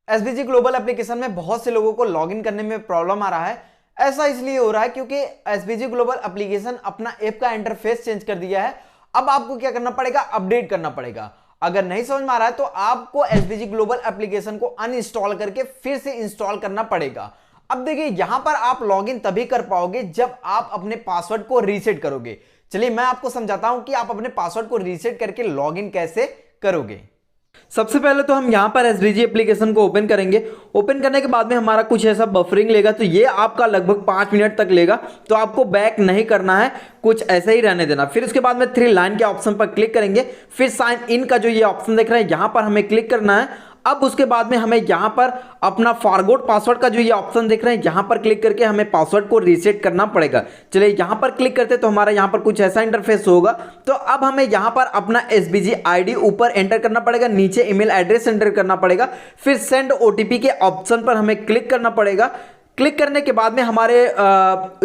SBG global application में बहुत से लोगों को लॉगिन करने में प्रॉब्लम आ रहा है। ऐसा इसलिए हो रहा है क्योंकि एसबीजी ग्लोबल एप्लीकेशन अपना ऐप का इंटरफेस चेंज कर दिया है। अब आपको क्या करना पड़ेगा, अपडेट करना पड़ेगा। अगर नहीं समझ में आ रहा है तो आपको एसबीजी ग्लोबल एप्लीकेशन को अनइंस्टॉल करके फिर से इंस्टॉल करना पड़ेगा। अब देखिए यहां पर आप लॉगिन तभी कर पाओगे जब आप अपने पासवर्ड को रीसेट करोगे। चलिए मैं आपको समझाता हूं कि आप अपने पासवर्ड को रीसेट करके लॉगिन कैसे करोगे। सबसे पहले तो हम यहां पर एसबीजी एप्लीकेशन को ओपन करेंगे। ओपन करने के बाद में हमारा कुछ ऐसा बफरिंग लेगा, तो ये आपका लगभग 5 मिनट तक लेगा। तो आपको बैक नहीं करना है, कुछ ऐसे ही रहने देना। फिर उसके बाद में 3 लाइन के ऑप्शन पर क्लिक करेंगे। फिर साइन इन का जो ये ऑप्शन देख रहे हैं यहां पर हमें क्लिक करना है। अब उसके बाद में हमें यहां पर अपना फॉरगॉट पासवर्ड का जो ये ऑप्शन देख रहे हैं यहां पर क्लिक करके हमें पासवर्ड को रीसेट करना पड़ेगा। चलिए यहां पर क्लिक करते तो हमारा यहां पर कुछ ऐसा इंटरफेस होगा। तो अब हमें यहां पर अपना एसबीजी आईडी ऊपर एंटर करना पड़ेगा, नीचे ईमेल एड्रेस एंटर करना पड़ेगा। फिर सेंड ओटीपी के ऑप्शन पर हमें क्लिक करना पड़ेगा। क्लिक करने के बाद में हमारे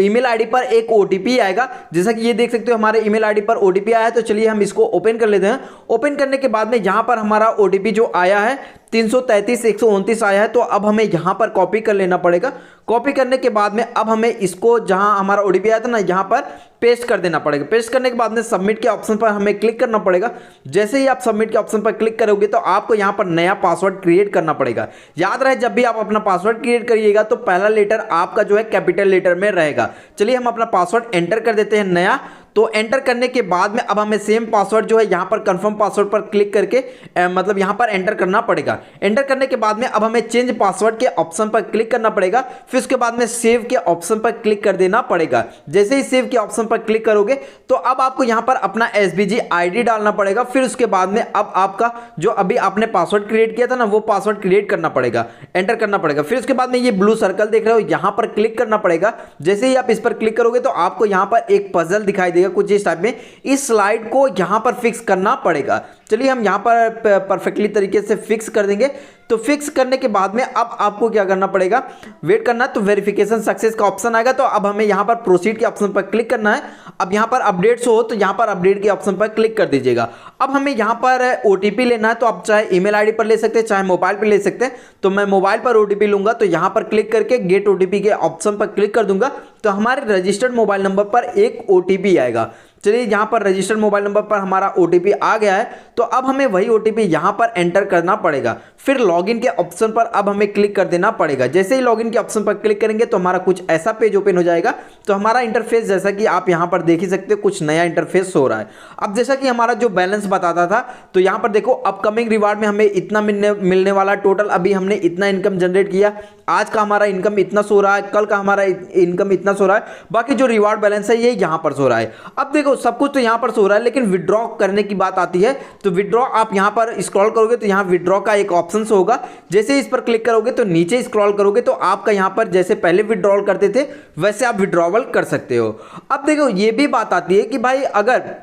ईमेल आईडी पर एक ओटीपी आएगा। जैसा कि ये देख सकते हो हमारे ईमेल आईडी पर ओटीपी आया है। तो चलिए हम इसको ओपन कर लेते हैं। ओपन करने के बाद में यहां पर हमारा ओटीपी जो आया है 333-129 आया है। तो अब हमें यहां पर कॉपी कर लेना पड़ेगा। कॉपी करने के बाद में अब हमें इसको जहां हमारा ओटीपी आया था ना यहां पर पेस्ट कर देना पड़ेगा। पेस्ट करने के बाद में सबमिट के ऑप्शन पर हमें क्लिक करना पड़ेगा। जैसे ही आप सबमिट के ऑप्शन पर क्लिक करोगे तो आपको यहां पर नया पासवर्ड क्रिएट करना पड़ेगा। याद रहे जब भी आप अपना पासवर्ड क्रिएट करिएगा तो पहला लेटर आपका जो है कैपिटल लेटर में रहेगा। चलिए हम अपना पासवर्ड एंटर कर देते हैं नया। तो एंटर करने के बाद में अब हमें सेम पासवर्ड जो है यहां पर कंफर्म पासवर्ड पर क्लिक करके मतलब यहां पर एंटर करना पड़ेगा। एंटर करने के बाद में अब हमें चेंज पासवर्ड के ऑप्शन पर क्लिक करना पड़ेगा। फिर उसके बाद में सेव के ऑप्शन पर क्लिक कर देना पड़ेगा। जैसे ही सेव के ऑप्शन पर क्लिक करोगे तो अब आपको यहां पर अपना एसबीजी आईडी डालना पड़ेगा। फिर उसके बाद में अब आपका जो अभी आपने पासवर्ड क्रिएट किया था ना वो पासवर्ड क्रिएट करना पड़ेगा, एंटर करना पड़ेगा। फिर उसके बाद में ये ब्लू सर्कल देख रहे हो यहां पर क्लिक करना पड़ेगा। जैसे ही आप इस पर क्लिक करोगे तो आपको यहां पर एक पजल दिखाई देगा कुछ इस टाइप में। इस स्लाइड को यहां पर फिक्स करना पड़ेगा। चलिए हम यहां पर परफेक्टली तरीके से फिक्स कर देंगे। तो फिक्स करने के बाद में अब आपको क्या करना पड़ेगा, वेट करना। तो वेरिफिकेशन सक्सेस का ऑप्शन आएगा। तो अब हमें यहां पर प्रोसीड के ऑप्शन पर क्लिक करना है। अब यहां पर अपडेट्स हो तो यहां पर अपडेट के ऑप्शन पर क्लिक कर दीजिएगा। अब हमें यहां पर ओटीपी लेना है। तो आप चाहे ईमेल आईडी पर ले सकते हैं चाहे मोबाइल पर ले सकते हैं। तो मैं मोबाइल पर ओटीपी लूंगा। तो यहां पर क्लिक करके गेट ओटीपी के ऑप्शन पर क्लिक कर दूंगा। तो हमारे रजिस्टर्ड मोबाइल नंबर पर एक ओटीपी आएगा। चलिए यहां पर रजिस्टर्ड मोबाइल नंबर पर हमारा ओटीपी आ गया है। तो अब हमें वही ओटीपी यहां पर एंटर करना पड़ेगा। फिर लॉगिन के ऑप्शन पर अब हमें क्लिक कर देना पड़ेगा। जैसे ही लॉगिन के ऑप्शन पर क्लिक करेंगे तो हमारा कुछ ऐसा पेज ओपन हो जाएगा। तो हमारा इंटरफेस जैसा कि आप यहां पर देख ही सकते हो कुछ नया इंटरफेस हो रहा है। अब जैसा कि हमारा जो बैलेंस बताता था तो यहां पर देखो अपकमिंग रिवार्ड में हमें इतना मिलने वाला, टोटल अभी हमने इतना इनकम जनरेट किया, आज का हमारा इनकम इतना सो रहा है, कल का हमारा इनकम इतना सो रहा है, बाकी जो रिवार्ड बैलेंस है ये यहां पर सो रहा है। अब देखो सब कुछ तो यहां पर सो रहा है, लेकिन विड्रॉ करने की बात आती है। तो विड्रॉ आप यहां पर स्क्रॉल करोगे तो यहां विड्रॉ का एक ऑप्शन होगा। जैसे इस पर क्लिक करोगे तो नीचे स्क्रॉल करोगे तो आपका यहां पर जैसे पहले विड्रॉल करते थे वैसे आप विड्रॉवल कर सकते हो। अब देखो ये भी बात आती है कि भाई अगर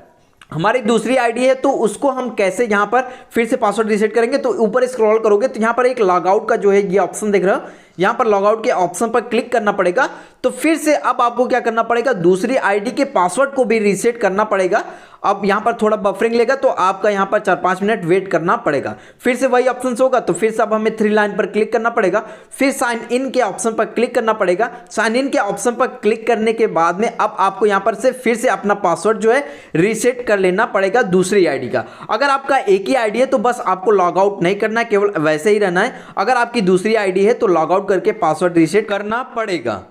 हमारी दूसरी आईडी है तो उसको हम कैसे यहां पर फिर से पासवर्ड रीसेट करेंगे। तो ऊपर स्क्रॉल करोगे तो यहां पर एक लॉग आउट का जो है ये ऑप्शन देख रहे हो, यहां पर लॉग आउट के ऑप्शन पर क्लिक करना पड़ेगा। तो फिर से अब आपको क्या करना पड़ेगा, दूसरी आईडी के पासवर्ड को भी रीसेट करना पड़ेगा। अब यहां पर थोड़ा बफरिंग लेगा तो आपका यहां पर 4-5 मिनट वेट करना पड़ेगा। फिर से वही ऑप्शन होगा तो फिर से अब हमें 3 लाइन पर क्लिक करना पड़ेगा। फिर साइन इन के ऑप्शन पर क्लिक करना पड़ेगा। साइन इन के ऑप्शन पर क्लिक करने के बाद में अब आपको यहां पर से फिर से अपना पासवर्ड जो है रीसेट कर लेना पड़ेगा दूसरी आईडी का। अगर आपका एक ही आईडी है तो बस आपको लॉग आउट नहीं करना है, केवल वैसे ही रहना है। अगर आपकी दूसरी आईडी है तो लॉग आउट करके पासवर्ड रीसेट करना पड़ेगा।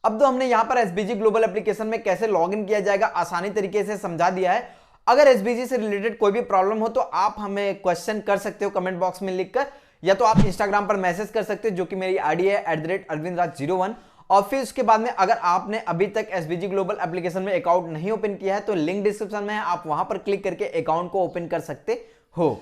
अब तो हमने यहां पर एसबीजी ग्लोबल एप्लीकेशन में कैसे लॉगिन किया जाएगा आसानी तरीके से समझा दिया है। अगर एसबीजी से रिलेटेड कोई भी प्रॉब्लम हो तो आप हमें क्वेश्चन कर सकते हो कमेंट बॉक्स में लिखकर, या तो आप इंस्टाग्राम पर मैसेज कर सकते हो जो कि मेरी आईडी है @arvindraj01। और फिर उसके बाद में अगर आपने अभी तक एसबीजी ग्लोबल एप्लीकेशन में अकाउंट नहीं ओपन किया है तो लिंक डिस्क्रिप्शन में है, आप वहां पर क्लिक करके अकाउंट को ओपन कर सकते हो।